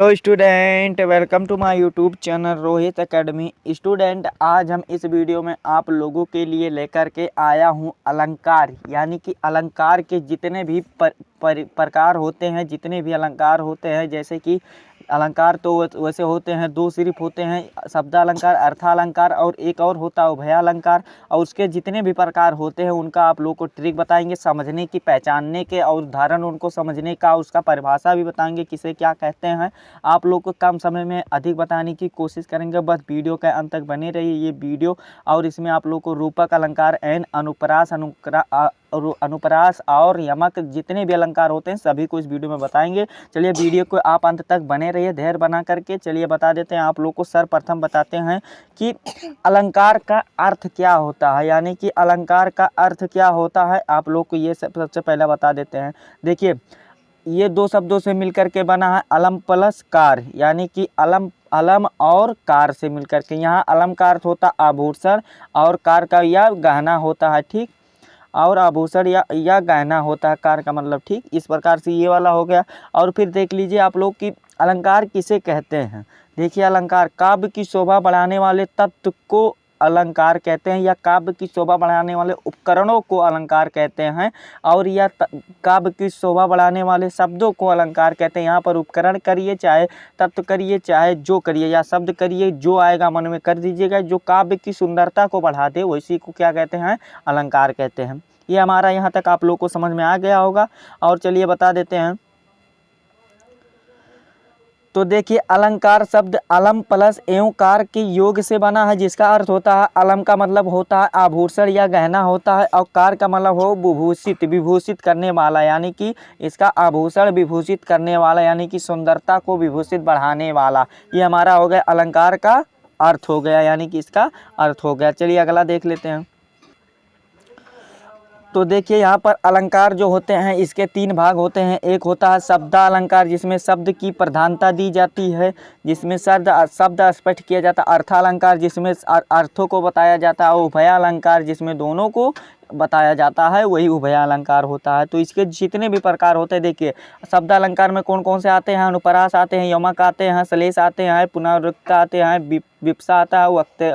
Hello student, welcome to my YouTube channel Rohit academy. Student, आज हम इस वीडियो में आप लोगों के लिए लेकर के आया हूं अलंकार, यानी कि अलंकार के जितने भी प्रकार होते हैं, जितने भी अलंकार होते हैं। जैसे कि अलंकार तो वैसे होते हैं, दो सिर्फ होते हैं, शब्दालंकार, अर्थालंकार और एक और होता है उभयालंकार। और उसके जितने भी प्रकार होते हैं उनका आप लोग को ट्रिक बताएंगे, समझने की, पहचानने के और उदाहरण उनको समझने का, उसका परिभाषा भी बताएंगे किसे क्या कहते हैं। आप लोग को कम समय में अधिक बताने की कोशिश करेंगे, बस वीडियो के अंत तक बने रहिए ये वीडियो। और इसमें आप लोग को रूपक अलंकार एंड अनुप्रास और यमक जितने भी अलंकार होते हैं सभी को इस वीडियो में बताएंगे। चलिए वीडियो को आप अंत तक बने रहिए, धैर्य बना करके। चलिए बता देते हैं आप लोग को। सर्वप्रथम बताते हैं कि अलंकार का अर्थ क्या होता है, यानी कि अलंकार का अर्थ क्या होता है आप लोग को ये सबसे पहले बता देते हैं। देखिए, ये दो शब्दों से मिलकर के बना है अलम प्लस कार, यानी कि अलम और कार से मिलकर के। यहाँ अलम का अर्थ होता आभूषण और कार का या गहना होता है, ठीक। और आभूषण या गहना होता है कार का मतलब, ठीक। इस प्रकार से ये वाला हो गया। और फिर देख लीजिए आप लोग कि अलंकार किसे कहते हैं। देखिए, अलंकार काव्य की शोभा बढ़ाने वाले तत्व को अलंकार कहते हैं, या काव्य की शोभा बढ़ाने वाले उपकरणों को अलंकार कहते हैं। और या काव्य की शोभा बढ़ाने वाले शब्दों को अलंकार कहते हैं। यहाँ पर उपकरण करिए, चाहे तत्व करिए, चाहे जो करिए, या शब्द करिए, जो आएगा मन में कर दीजिएगा। जो काव्य की सुंदरता को बढ़ा दे वैसी को क्या कहते हैं, अलंकार कहते हैं। ये हमारा यहाँ तक आप लोग को समझ में आ गया होगा। और चलिए बता देते हैं। तो देखिए, अलंकार शब्द अलम प्लस एवं कार के योग से बना है, जिसका अर्थ होता है अलम का मतलब होता है आभूषण या गहना होता है, और कार का मतलब हो विभूषित, विभूषित करने वाला, यानी कि इसका आभूषण विभूषित करने वाला, यानी कि सुंदरता को विभूषित बढ़ाने वाला। ये हमारा हो गया अलंकार का अर्थ हो गया, यानी कि इसका अर्थ हो गया। चलिए अगला देख लेते हैं। तो देखिए, यहाँ पर अलंकार जो होते हैं इसके तीन भाग होते हैं। एक होता है शब्दालंकार, जिसमें शब्द की प्रधानता दी जाती है, जिसमें शब्द स्पष्ट किया जाता है। अर्थालंकार, जिसमें अर्थों को बताया जाता है। और उभयालंकार, जिसमें दोनों को बताया जाता है, वही उभयालंकार होता है। तो इसके जितने भी प्रकार होते हैं, देखिए शब्दालंकार में कौन कौन से आते हैं। अनुप्रास आते हैं, यमक आते हैं, श्लेष आते हैं, पुनरुक्त आते हैं, विप्सा आता है,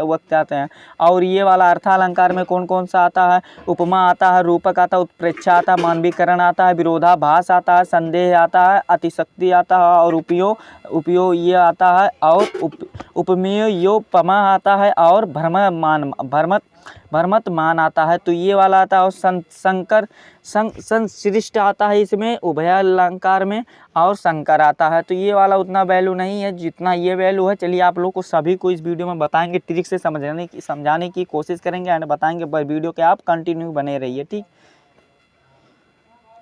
वक्त आते हैं। और ये वाला अर्थालंकार में कौन कौन सा आता है। उपमा आता है, रूपक आता है, उत्प्रेक्षा आता है, मानवीकरण आता है, विरोधाभास आता है, संदेह आता है, अतिशक्ति आता है, और उपयोग ये आता है, और उपमेय योपमा आता है, और भ्रमत मान आता है। तो ये वाला आता है। और संकर संश्लिष्ट आता है इसमें उभयालंकार में, और संकर आता है। तो ये वाला उतना वैल्यू नहीं है जितना ये वैल्यू है। चलिए आप लोग को सभी को इस वीडियो में बताएंगे, ट्रिक से समझाने की कोशिश करेंगे एंड बताएंगे। वीडियो के आप कंटिन्यू बने रहिए, ठीक।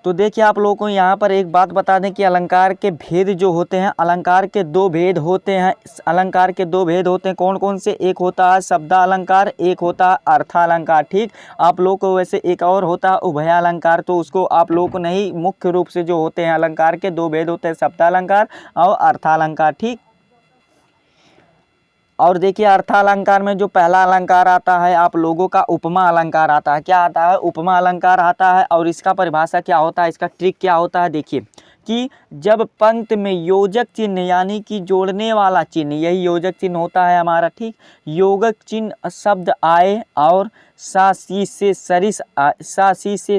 तो देखिए, आप लोगों को यहाँ पर एक बात बता दें कि अलंकार के भेद जो होते हैं, अलंकार के दो भेद होते हैं। अलंकार के दो भेद होते हैं, कौन कौन से। एक होता है शब्दालंकार, एक होता है अर्थालंकार, ठीक। आप लोग को वैसे एक और होता है उभयालंकार, तो उसको आप लोगों को नहीं। मुख्य रूप से जो होते हैं अलंकार के दो भेद होते हैं, शब्दालंकार और अर्थालंकार, ठीक। और देखिए, अर्थालंकार में जो पहला अलंकार आता है आप लोगों का उपमा अलंकार आता है। क्या आता है, उपमा अलंकार आता है। और इसका परिभाषा क्या होता है, इसका ट्रिक क्या होता है। देखिए कि जब पंक्ति में योजक चिन्ह, यानी कि जोड़ने वाला चिन्ह, यही योजक चिन्ह होता है हमारा, ठीक। योजक चिन्ह शब्द आए और सासी से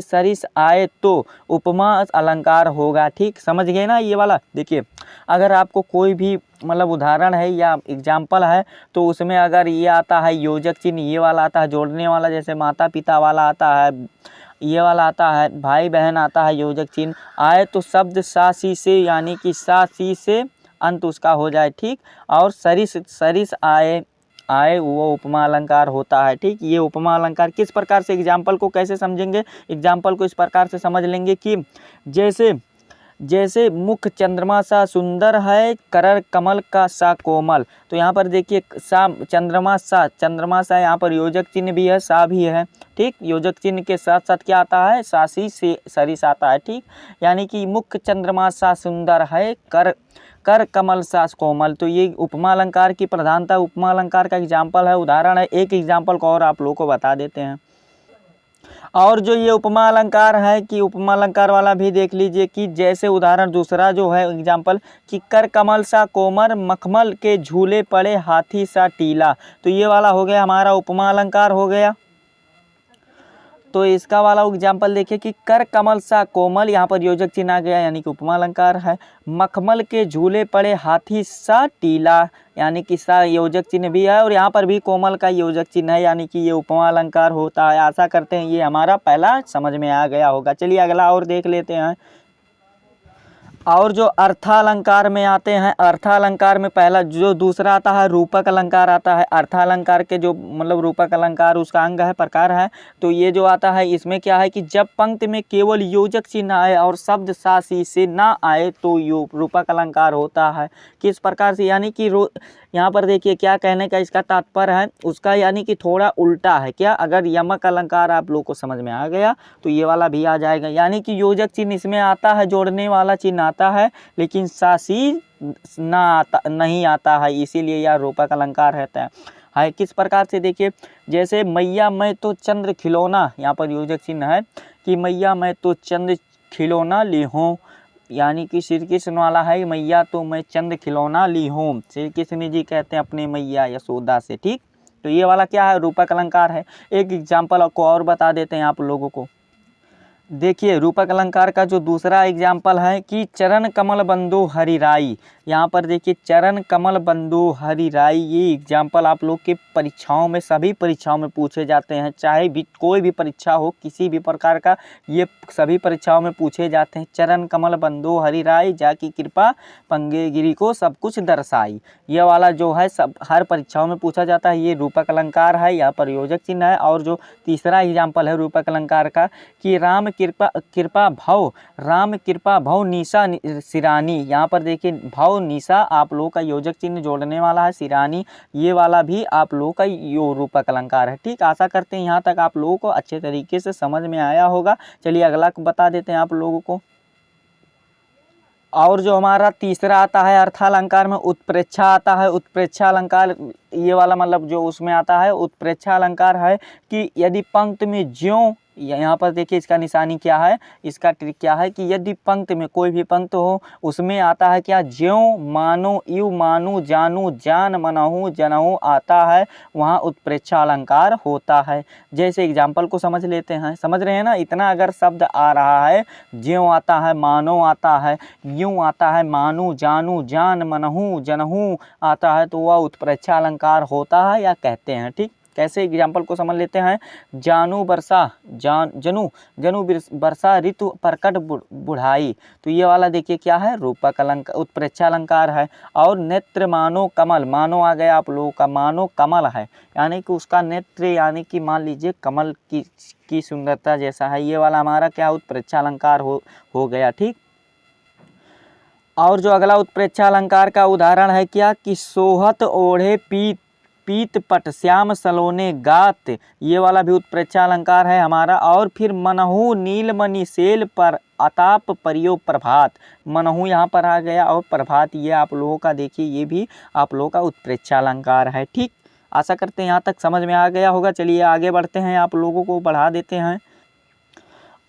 सरिस आए तो उपमा अलंकार होगा, ठीक। समझ गए ना ये वाला। देखिए, अगर आपको कोई भी मतलब उदाहरण है या एग्जाम्पल है, तो उसमें अगर ये आता है योजक चिन्ह, ये वाला आता है जोड़ने वाला, जैसे माता पिता वाला आता है, ये वाला आता है भाई बहन आता है योजक चिन्ह आए, तो शब्द सासी से, यानी कि सासी से अंत उसका हो जाए, ठीक। और सरिस सरिस आए वो उपमा अलंकार होता है, ठीक। ये उपमा अलंकार किस प्रकार से, एग्जाम्पल को कैसे समझेंगे। एग्जाम्पल को इस प्रकार से समझ लेंगे कि जैसे मुख चंद्रमा सा सुंदर है, कर कमल का सा कोमल। तो यहाँ पर देखिए, सा चंद्रमा सा यहाँ पर योजक चिन्ह भी है, सा भी है, ठीक। योजक चिन्ह के साथ साथ क्या आता है, सासी से सरिस आता है, ठीक। यानी कि मुख चंद्रमा सा सुंदर है, कर कमल सा कोमल। तो ये उपमा अलंकार की प्रधानता, उपमा अलंकार का एग्जाम्पल है, उदाहरण है। एक एग्जाम्पल को और आप लोगों को बता देते हैं। और जो ये उपमा अलंकार है कि उपमा अलंकार वाला भी देख लीजिए कि जैसे उदाहरण दूसरा जो है एग्जाम्पल कि कर कमल सा कोमर मखमल के झूले पड़े हाथी सा टीला। तो ये वाला हो गया हमारा उपमा अलंकार हो गया। तो इसका वाला एग्जाम्पल देखिए कि कर कमल सा कोमल, यहाँ पर योजक चिन्ह आ गया यानी कि उपमा अलंकार है। मखमल के झूले पड़े हाथी सा टीला यानी कि सा योजक चिन्ह भी है और यहाँ पर भी कोमल का योजक चिन्ह है यानी कि ये उपमा अलंकार होता है। आशा करते हैं ये हमारा पहला समझ में आ गया होगा। चलिए अगला और देख लेते हैं। और जो अर्थालंकार में आते हैं, अर्थालंकार में पहला जो दूसरा आता है रूपक अलंकार आता है। अर्थालंकार के जो मतलब रूपक अलंकार उसका अंग है, प्रकार है। तो ये जो आता है इसमें क्या है कि जब पंक्ति में केवल योजक चिन्ह आए और शब्द सासी से ना आए तो यो रूपक अलंकार होता है। किस प्रकार से, यानी कि यहाँ पर देखिए क्या कहने का इसका तात्पर्य है उसका, यानी कि थोड़ा उल्टा है। क्या, अगर यमक अलंकार आप लोग को समझ में आ गया तो ये वाला भी आ जाएगा। यानी कि योजक चिन्ह इसमें आता है, जोड़ने वाला चिन्ह आता है, लेकिन सासी नहीं आता है, इसीलिए यह रूपक अलंकार रहता है। किस प्रकार से देखिए, जैसे मैया मैं तो चंद्र खिलौना, यहाँ पर योजक चिन्ह है कि मैया मैं तो चंद्र खिलौना ली हूँ, यानी कि श्री कृष्ण वाला है मैया तो मैं चंद खिलौना ली हूँ। श्री कृष्ण जी कहते हैं अपने मैया यशोदा से। ठीक, तो ये वाला क्या है, रूपक अलंकार है। एक एग्जाम्पल आपको और बता देते हैं आप लोगों को। देखिए रूपक अलंकार का जो दूसरा एग्जाम्पल है कि चरण कमल बंदो हरिराई। यहाँ पर देखिए चरण कमल बंदो हरिराई, ये एग्जाम्पल आप लोग के परीक्षाओं में, सभी परीक्षाओं में पूछे जाते हैं। चाहे भी कोई भी परीक्षा हो, किसी भी प्रकार का, ये सभी परीक्षाओं में पूछे जाते हैं। चरण कमल बंदो हरिराई, जाकी कृपा पंगे गिरी को सब कुछ दर्शाई। ये वाला जो है सब हर परीक्षाओं में पूछा जाता है। ये रूपक अलंकार है, यहाँ पर योजक चिन्ह है। और जो तीसरा एग्जाम्पल है रूपक अलंकार का कि राम कृपा भव, राम कृपा भव निशा सिरानी। यहाँ पर देखिए भव निशा आप लोग का योजक चिन्ह जोड़ने वाला है, सिरानी ये वाला भी आप लोग का यो रूपक अलंकार है। ठीक, आशा करते हैं यहाँ तक आप लोगों को अच्छे तरीके से समझ में आया होगा। चलिए अगला बता देते हैं आप लोगों को। और जो हमारा तीसरा आता है अर्थालंकार में उत्प्रेक्षा आता है। उत्प्रेक्षा अलंकार ये वाला मतलब जो उसमें आता है उत्प्रेक्षा अलंकार है कि यदि पंक्ति में ज्यों, यहाँ पर देखिए इसका निशानी क्या है, इसका ट्रिक क्या है कि यदि पंक्ति में कोई भी पंक्ति हो उसमें आता है क्या, ज्यों मानो यू मानू जानू जान मनहू जनहू आता है, वहाँ उत्प्रेक्षा अलंकार होता है। जैसे एग्जाम्पल को समझ लेते हैं, समझ रहे हैं ना, इतना अगर शब्द आ रहा है, ज्यों आता है, मानो आता है, यूं आता है, मानू जानू जान मनहू जनहू आता है, तो वह उत्प्रेक्षा अलंकार होता है या कहते हैं। ठीक, कैसे एग्जाम्पल को समझ लेते हैं। जानू बरसा जनू बरसा ऋतु प्रकट बुढ़ाई, तो ये वाला देखिए क्या है, रूपक अलंकार उत्प्रेक्षा अलंकार है। और नेत्र मानो कमल, मानो आ गया आप लोगों का, मानो कमल है यानी कि उसका नेत्र यानी कि मान लीजिए कमल की सुंदरता जैसा है, ये वाला हमारा क्या उत्प्रेक्षा अलंकार हो गया। ठीक, और जो अगला उत्प्रेक्षा अलंकार का उदाहरण है क्या कि सोहत ओढ़े पीत पट श्याम सलोने गात, ये वाला भी उत्प्रेक्षा अलंकार है हमारा। और फिर मनहू नीलमणि सेल पर अताप परियो प्रभात, मनहू यहाँ पर आ गया और प्रभात ये आप लोगों का देखिए ये भी आप लोगों का उत्प्रेक्षा अलंकार है। ठीक, आशा करते हैं यहाँ तक समझ में आ गया होगा। चलिए आगे बढ़ते हैं, आप लोगों को बढ़ा देते हैं।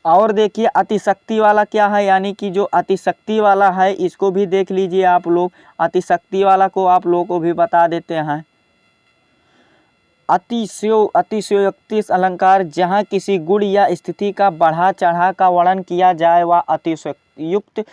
और देखिए अतिशक्ति वाला क्या है, यानी कि जो अतिशक्ति वाला है इसको भी देख लीजिए आप लोग। अतिशक्ति वाला को आप लोगों को भी बता देते हैं। अतिशयोक्ति अलंकार, जहाँ किसी गुण या स्थिति का बढ़ा चढ़ा का वर्णन किया जाए वह अतिशयोक्ति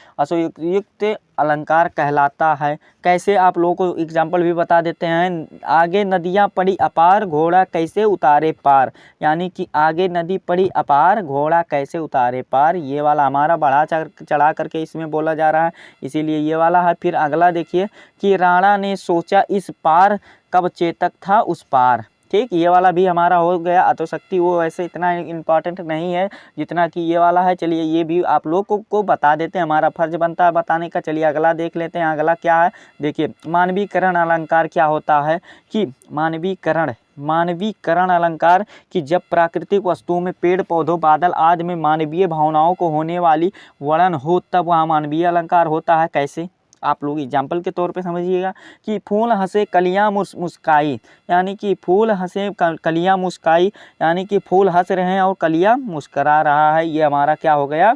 अलंकार कहलाता है। कैसे आप लोगों को एग्जाम्पल भी बता देते हैं। आगे नदियाँ पड़ी अपार घोड़ा कैसे उतारे पार, यानी कि आगे नदी पड़ी अपार घोड़ा कैसे उतारे पार, ये वाला हमारा बढ़ा चढ़ा करके इसमें बोला जा रहा है, इसीलिए ये वाला है। फिर अगला देखिए कि राणा ने सोचा इस पार कब चेतक था उस पार। ठीक, ये वाला भी हमारा हो गया। अतिशक्ति वो वैसे इतना इम्पॉर्टेंट नहीं है जितना कि ये वाला है। चलिए ये भी आप लोग को बता देते हैं, हमारा फर्ज बनता है बताने का। चलिए अगला देख लेते हैं। अगला क्या है, देखिए मानवीकरण अलंकार क्या होता है कि मानवीकरण अलंकार कि जब प्राकृतिक वस्तुओं में पेड़ पौधों बादल आदि में मानवीय भावनाओं को होने वाली वर्णन हो तब वहाँ मानवीय अलंकार होता है। कैसे, आप लोग एग्जाम्पल के तौर पे समझिएगा कि फूल हंसे कलियां मुस्काई, यानी कि फूल हंसे कलियां मुस्काई, यानी कि फूल हंस रहे हैं और कलियां मुस्करा रहा है। ये हमारा क्या हो गया,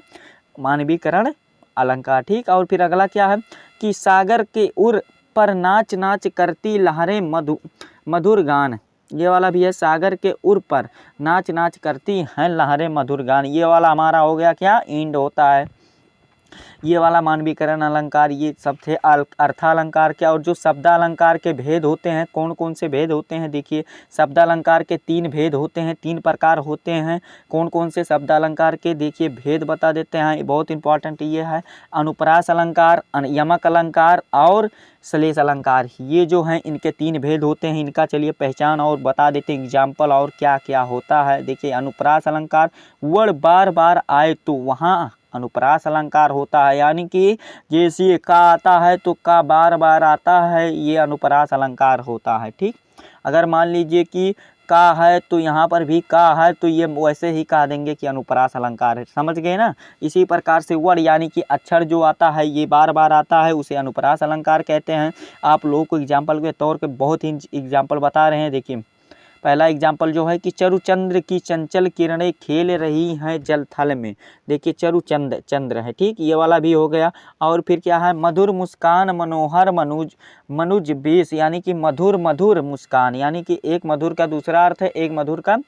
मानवीकरण अलंकार। ठीक, और फिर अगला क्या है कि सागर के उर पर नाच नाच करती लहरें मधुर गान। ये वाला भी है, सागर के उर पर नाच नाच करती हैं लहरें मधुर गान। ये वाला हमारा हो गया क्या, इंड होता है। ये वाला मानवीकरण अलंकार, ये सब थे अर्थालंकार क्या। और जो शब्दालंकार के भेद होते हैं, कौन कौन से भेद होते हैं, देखिए शब्दालंकार के 3 भेद होते हैं, 3 प्रकार होते हैं। कौन कौन से शब्दालंकार के देखिए भेद बता देते हैं, बहुत इंपॉर्टेंट ये है। अनुप्रास अलंकार, यमक अलंकार और श्लेष अलंकार, ये जो हैं इनके 3 भेद होते हैं। इनका चलिए पहचान और बता देते हैं एग्जाम्पल और क्या क्या होता है। देखिए अनुप्रास अलंकार, वर्ण बार बार आए तो वहाँ अनुप्रास अलंकार होता है, यानी कि जैसे का आता है तो का बार बार आता है, ये अनुप्रास अलंकार होता है। ठीक, अगर मान लीजिए कि का है तो यहाँ पर भी का है तो ये वैसे ही कह देंगे कि अनुप्रास अलंकार है, समझ गए ना। इसी प्रकार से वर्ण यानी कि अक्षर जो आता है ये बार बार आता है, उसे अनुप्रास अलंकार कहते हैं। आप लोगों को एग्जाम्पल के तौर पे बहुत ही एग्जाम्पल बता रहे हैं। देखिए पहला एग्जाम्पल जो है कि चरुचंद्र की चंचल किरणें खेल रही हैं जल थल में। देखिए चंद्र है, ठीक, ये वाला भी हो गया। और फिर क्या है, मधुर मुस्कान मनोहर मनुज बेश, यानी कि मधुर मधुर मुस्कान, यानी कि एक मधुर का दूसरा अर्थ है, एक मधुर का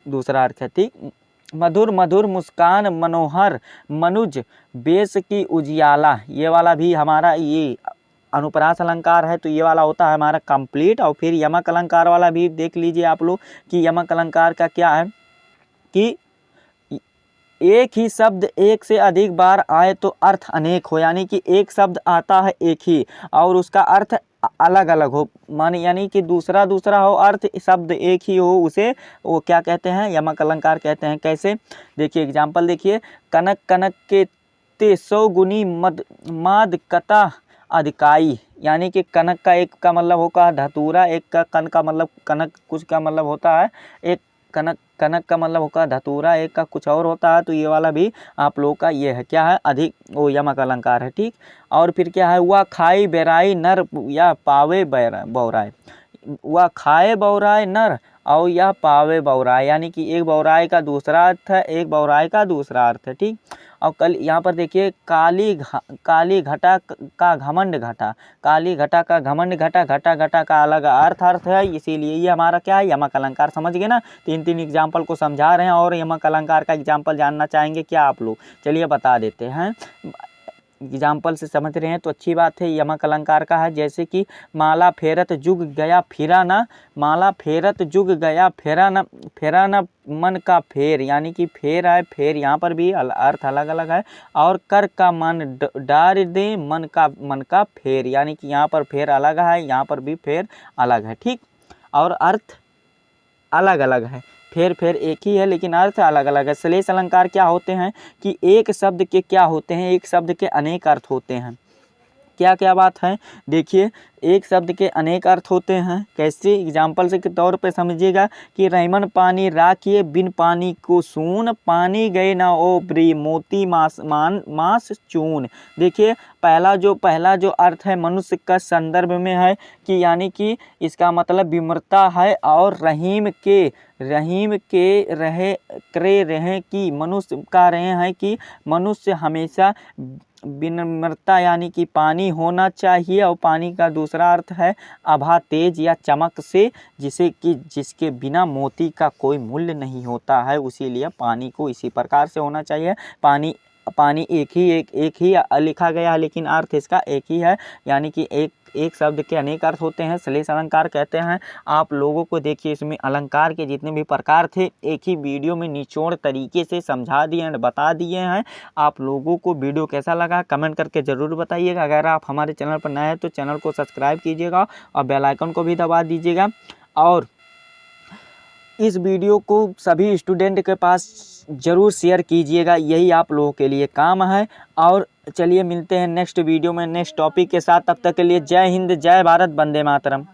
दूसरा अर्थ है। ठीक, मधुर मधुर मुस्कान मनोहर मनुज बेश की उजियाला, ये वाला भी हमारा ये अनुप्रास अलंकार है, तो ये वाला होता है हमारा कंप्लीट। और फिर यमक अलंकार वाला भी देख लीजिए आप लोग कि यमक अलंकार का क्या है कि एक ही शब्द एक से अधिक बार आए तो अर्थ अनेक हो, यानी कि एक शब्द आता है एक ही और उसका अर्थ अलग अलग हो, माने यानी कि दूसरा दूसरा हो, अर्थ शब्द एक ही हो, उसे वो क्या कहते हैं, यमक अलंकार कहते हैं। कैसे, देखिए एग्जाम्पल देखिए, कनक कनक के ते 100 गुनी माद कता अधिकाई, यानी कि कनक का एक का मतलब होगा धतूरा, एक का कन का मतलब कनक कुछ का मतलब होता है, एक कनक का मतलब होगा धतूरा, एक का कुछ और होता है। तो ये वाला भी आप लोगों का ये है क्या है, अधिक वो यमक अलंकार है। ठीक, और फिर क्या है, वह खाई बेराई नर या पावे बौराए, वह खाए बौराए नर और यह पावे बौराए, यानी कि एक बौराए का दूसरा अर्थ है, एक बौराए का दूसरा अर्थ है। ठीक, और कल यहाँ पर देखिए काली घटा का घमंड घटा, काली घटा का घमंड घटा, घटा घटा का अलग अर्थ है, इसीलिए ये हमारा क्या है, यमक अलंकार। समझ गए ना, 3 एग्जाम्पल को समझा रहे हैं और यमक अलंकार का एग्जाम्पल जानना चाहेंगे क्या आप लोग, चलिए बता देते हैं। एग्जाम्पल से समझ रहे हैं तो अच्छी बात है। यमक अलंकार का है जैसे कि माला फेरत जुग गया फिरा न, माला फेरत जुग गया फेरा न मन का फेर, यानी कि फेर है, फेर यहाँ पर भी अर्थ अलग अलग है। और कर का मन डार दे मन का फेर, यानी कि यहाँ पर फेर अलग है, यहाँ पर भी फेर अलग है। ठीक, और अर्थ अलग अलग है, फेर एक ही है लेकिन अर्थ अलग अलग है। श्लेष अलंकार क्या होते हैं कि एक शब्द के क्या होते हैं, एक शब्द के अनेक अर्थ होते हैं। क्या क्या बात है, देखिए एक शब्द के अनेक अर्थ होते हैं। कैसे, एग्जाम्पल से के तौर पे समझिएगा कि रैमन पानी राखिए बिन पानी को सून, पानी गए ना ओ ब्री मोती मास चून। देखिए पहला जो अर्थ है मनुष्य का संदर्भ में है कि यानी कि इसका मतलब विम्रता है, और रहीम के रहे कि मनुष्य का रहे हैं कि मनुष्य हमेशा विनम्रता यानी कि पानी होना चाहिए। और पानी का दूसरा अर्थ है आभा, तेज या चमक से, जिसके बिना मोती का कोई मूल्य नहीं होता है, इसीलिए पानी को इसी प्रकार से होना चाहिए। पानी एक ही लिखा गया है लेकिन अर्थ इसका एक ही है, यानी कि एक शब्द के अनेक अर्थ होते हैं, श्लेष अलंकार कहते हैं। आप लोगों को देखिए इसमें अलंकार के जितने भी प्रकार थे एक ही वीडियो में निचोड़ तरीके से समझा दिए हैं, बता दिए हैं। आप लोगों को वीडियो कैसा लगा कमेंट करके ज़रूर बताइएगा। अगर आप हमारे चैनल पर नए हैं तो चैनल को सब्सक्राइब कीजिएगा और बेल आइकन को भी दबा दीजिएगा। और इस वीडियो को सभी स्टूडेंट के पास ज़रूर शेयर कीजिएगा, यही आप लोगों के लिए काम है। और चलिए मिलते हैं नेक्स्ट वीडियो में नेक्स्ट टॉपिक के साथ, तब तक के लिए जय हिंद, जय भारत, वंदे मातरम।